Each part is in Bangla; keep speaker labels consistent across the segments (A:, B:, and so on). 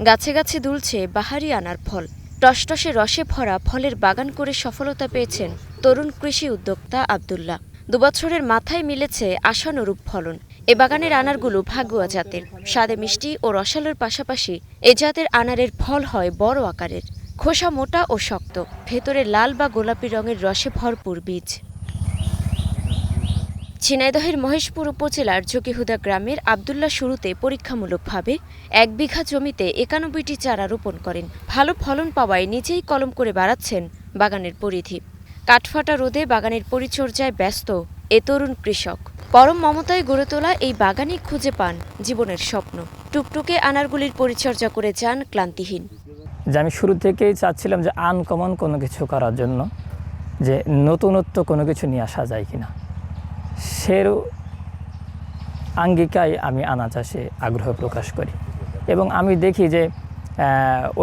A: গাছে গাছে দুলছে বাহারি আনার ফল। টসটসে রসে ভরা ফলের বাগান করে সফলতা পেয়েছেন তরুণ কৃষি উদ্যোক্তা আব্দুল্লাহ। 2 বছরের মাথায় মিলেছে আশানুরূপ ফলন। এ বাগানের আনারগুলো ভাগুয়া জাতের, স্বাদে মিষ্টি ও রসালোর পাশাপাশি এ জাতের আনারের ফল হয় বড় আকারের, খোসা মোটা ও শক্ত, ভেতরে লাল বা গোলাপি রঙের রসে ভরপুর বীজ। ঝিনাইদহের মহেশপুর উপজেলার জকিহুদা গ্রামের আব্দুল্লাহ শুরুতে পরীক্ষামূলকভাবে 1 বিঘা জমিতে 91টি চারা রোপণ করেন। ভালো ফলন পাওয়ায় নিজেই কলম করে বাড়াচ্ছেন বাগানের পরিধি। কাঠফাটা রোদে বাগানের পরিচর্যায় ব্যস্ত এ তরুণ কৃষক। পরম মমতায় গড়ে তোলা এই বাগানই খুঁজে পান জীবনের স্বপ্ন। টুকটুকে আনারগুলির পরিচর্যা করে যান ক্লান্তিহীন।
B: যে আমি শুরু থেকেই চাচ্ছিলাম যে আনকমন কোনো কিছু করার জন্য, যে নতুনত্ব কোনো কিছু নিয়ে আসা যায় কিনা, সেরও আঙ্গিকায় আমি আনা চাষে আগ্রহ প্রকাশ করি। এবং আমি দেখি যে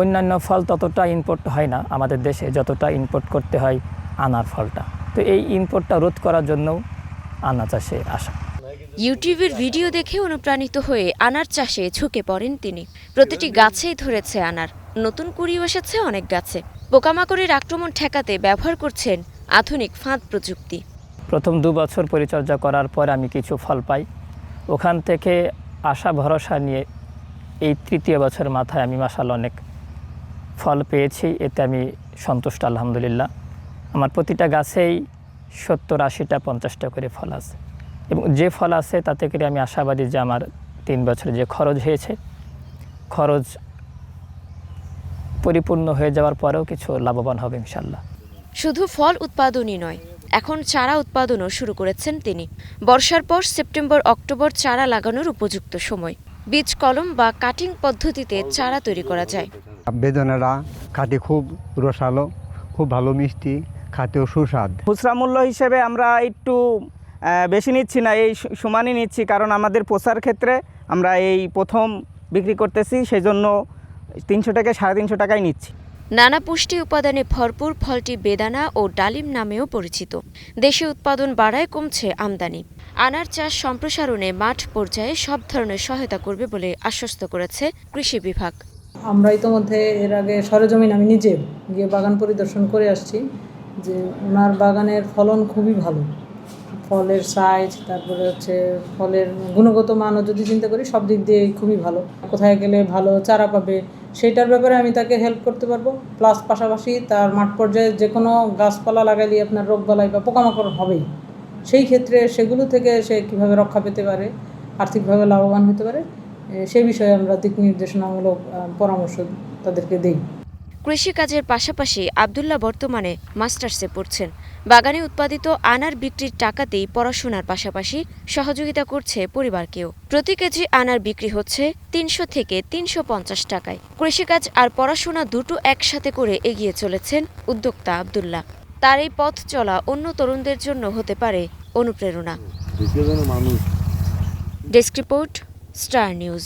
B: অন্যান্য ফল ততটা ইম্পোর্ট হয় না আমাদের দেশে, যতটা ইম্পোর্ট করতে হয় আনার ফলটা। তো এই ইম্পোর্টটা রোধ করার জন্যও আনা চাষে আসা।
A: ইউটিউবের ভিডিও দেখে অনুপ্রাণিত হয়ে আনার চাষে ঝুঁকে পড়েন তিনি। প্রতিটি গাছেই ধরেছে আনার, নতুন কুড়িও এসেছে অনেক গাছে। পোকামাকড়ের আক্রমণ ঠেকাতে ব্যবহার করছেন আধুনিক ফাঁদ প্রযুক্তি।
B: প্রথম 2 বছর পরিচর্যা করার পর আমি কিছু ফল পাই। ওখান থেকে আশা ভরসা নিয়ে এই 3য় বছর মাথায় আমি মাশাআল্লাহ অনেক ফল পেয়েছি। এতে আমি সন্তুষ্ট আলহামদুলিল্লাহ। আমার প্রতিটা গাছেই 70-80টা 50টা করে ফল আছে, এবং যে ফল আছে তাতে করে আমি আশাবাদী যে আমার 3 বছরে যে খরচ হয়েছে, খরচ পরিপূর্ণ হয়ে যাওয়ার পরেও কিছু লাভবান হবে ইনশাল্লাহ।
A: শুধু ফল উৎপাদনই নয়, এখন চারা উৎপাদনও শুরু করেছেন তিনি। বর্ষার পর সেপ্টেম্বর-অক্টোবর চারা লাগানোর উপযুক্ত সময়। বীজ কলম বা কাটিং পদ্ধতিতে চারা তৈরি করা যায়।
C: বেদনাটা খাতে খুব রসালো, খুব ভালো মিষ্টি, খাতেও সুস্বাদ।
D: খুচরা মূল্য হিসেবে আমরা একটু বেশি নিচ্ছি না, এই সমানই নিচ্ছি, কারণ আমাদের পোষার ক্ষেত্রে আমরা এই প্রথম বিক্রি করতেছি, সেই জন্য 300 থেকে 350 টাকায় নিচ্ছি।
A: নানা পুষ্টি উপাদানে ভরপুর ফলটি বেদানা ও ডালিম নামেও পরিচিত। দেশে উৎপাদন বাড়ায় কমছে আমদানি। আনার চাষ সম্প্রসারণে মাঠ পর্যায়ে সব ধরনের সহায়তা করবে বলে আশ্বস্ত করেছে কৃষি বিভাগ।
E: আমরা ইতোমধ্যে এর আগে সরেজমিন আমি নিজে গিয়ে বাগান পরিদর্শন করে আসছি, যে ওনার বাগানের ফলন খুবই ভালো। ফলের সাইজ, তারপরে হচ্ছে ফলের গুণগত মানও যদি চিন্তা করি, সব দিক দিয়ে খুবই ভালো। কোথায় গেলে ভালো চারা পাবে সেইটার ব্যাপারে আমি তাকে হেল্প করতে পারবো। প্লাস পাশাপাশি তার মাঠ পর্যায়ে যে কোনো গাছপালা লাগাইলে আপনার রোগবালাই বা পোকামাকড় হবেই, সেই ক্ষেত্রে সেগুলো থেকে সে কীভাবে রক্ষা পেতে পারে, আর্থিকভাবে লাভবান হতে পারে, সে বিষয়ে আমরা দিক নির্দেশনামূলক পরামর্শ তাদেরকে দিই।
A: কৃষিকাজের পাশাপাশি আব্দুল্লাহ বর্তমানে মাস্টার্সে পড়ছেন। বাগানে উৎপাদিত আনার বিক্রির টাকাতেই পড়াশোনার পাশাপাশি সহযোগিতা করছে পরিবারকেও। প্রতি কেজি আনার বিক্রি হচ্ছে 300 থেকে 350 টাকায়। কৃষিকাজ আর পড়াশোনা দুটো একসাথে করে এগিয়ে চলেছেন উদ্যোক্তা আব্দুল্লাহ। তার এই পথ চলা অন্য তরুণদের জন্য হতে পারে অনুপ্রেরণা। Desk report, star news.